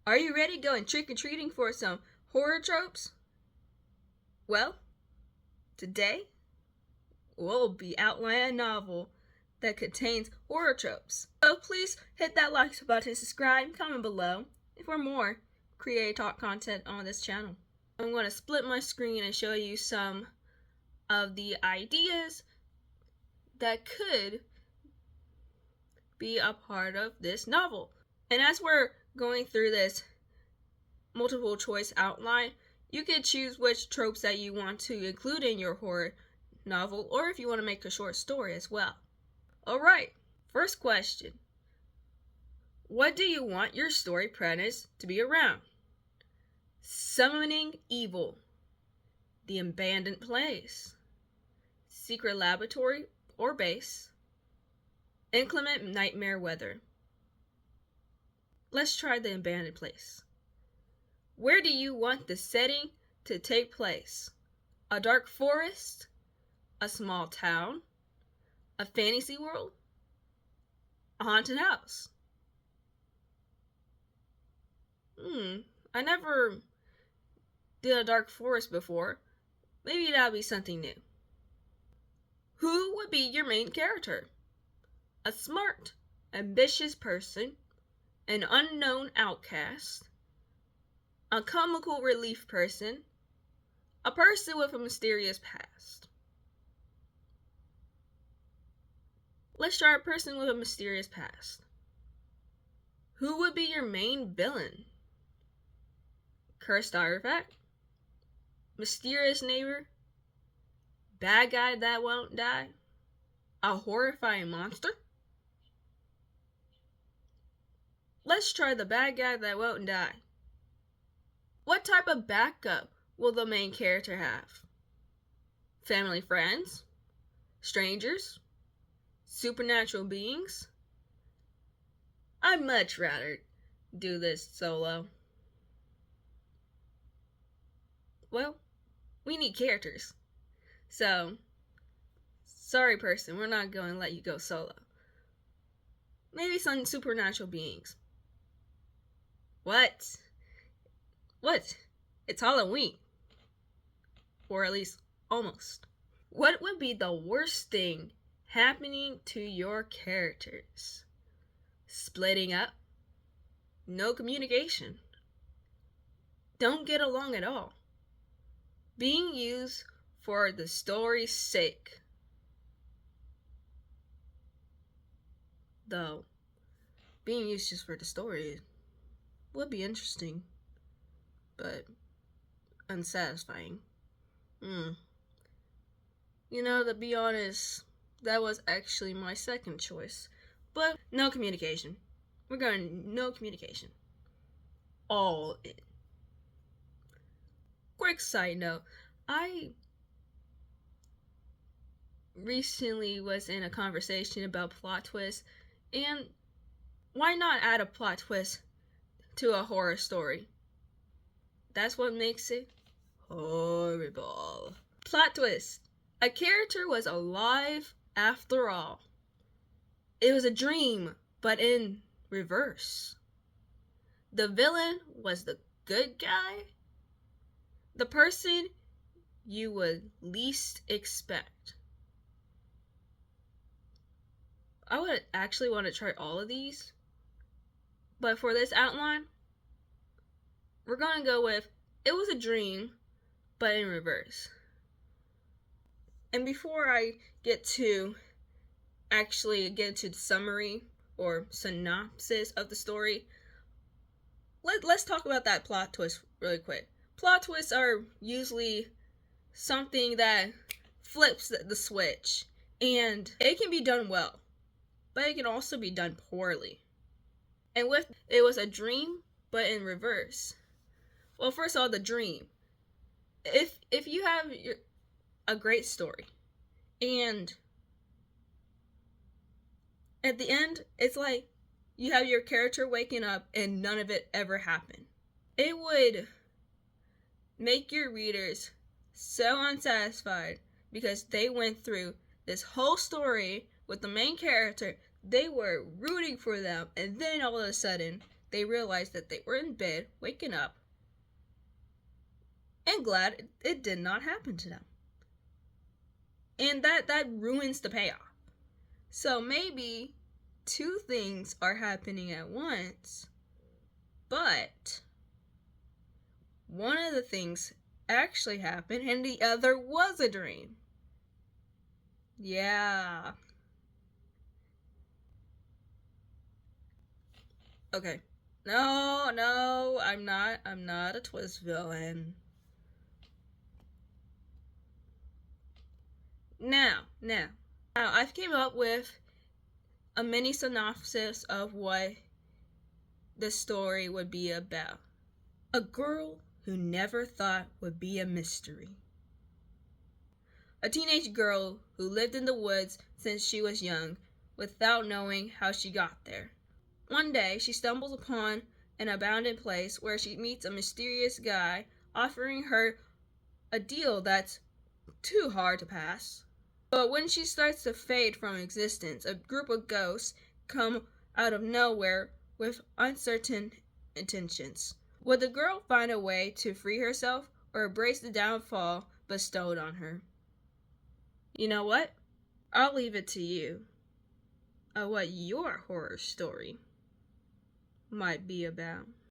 Are you ready going trick-or-treating for some horror tropes? Well, today we'll be outlining a novel that contains horror tropes. So please hit that like button, subscribe, comment below for more creative talk content on this channel. I'm going to split my screen and show you some of the ideas that could be a part of this novel. And as we're going through this multiple choice outline, you can choose which tropes that you want to include in your horror novel, or if you want to make a short story as well. Alright, first question. What do you want your story premise to be around? Summoning evil, the abandoned place, secret laboratory or base, inclement nightmare weather. Let's try the abandoned place. Where do you want the setting to take place? A dark forest? A small town? A fantasy world? A haunted house? I never did a dark forest before. Maybe that'll be something new. Who would be your main character? A smart, ambitious person, an unknown outcast, a comical relief person, a person with a mysterious past. Let's try a person with a mysterious past. Who would be your main villain? Cursed artifact, mysterious neighbor, bad guy that won't die, a horrifying monster? Let's try the bad guy that won't die. What type of backup will the main character have? Family friends? Strangers? Supernatural beings? I'd much rather do this solo. Well, we need characters. So, sorry person, we're not going to let you go solo. Maybe some supernatural beings. What? It's Halloween. Or at least almost. What would be the worst thing happening to your characters? Splitting up? No communication? Don't get along at all? Being used for the story's sake? Though, being used just for the story would be interesting, but unsatisfying. You know, to be honest, that was actually my second choice. But no communication. We're going no communication. All in. Quick side note, I recently was in a conversation about plot twists, and why not add a plot twist to a horror story? That's what makes it horrible. Plot twist. A character was alive after all. It was a dream, but in reverse. The villain was the good guy. The person you would least expect. I would actually want to try all of these, but for this outline, we're going to go with it was a dream, but in reverse. And before I get to actually get into the summary or synopsis of the story, let's talk about that plot twist really quick. Plot twists are usually something that flips the switch, and it can be done well, but it can also be done poorly. And with it was a dream, but in reverse. Well, first of all, the dream. If you have a great story, and at the end, it's like you have your character waking up and none of it ever happened. It would make your readers so unsatisfied because they went through this whole story with the main character. They were rooting for them, and then all of a sudden they realized that they were in bed, waking up, and glad it did not happen to them. And that ruins the payoff. So maybe two things are happening at once, but one of the things actually happened and the other was a dream. Yeah. Okay. No, I'm not a twist villain. Now, I've came up with a mini synopsis of what the story would be about. A girl who never thought would be a mystery. A teenage girl who lived in the woods since she was young, without knowing how she got there. One day, she stumbles upon an abandoned place where she meets a mysterious guy offering her a deal that's too hard to pass. But when she starts to fade from existence, a group of ghosts come out of nowhere with uncertain intentions. Would the girl find a way to free herself or embrace the downfall bestowed on her? You know what? I'll leave it to you what your horror story might be about.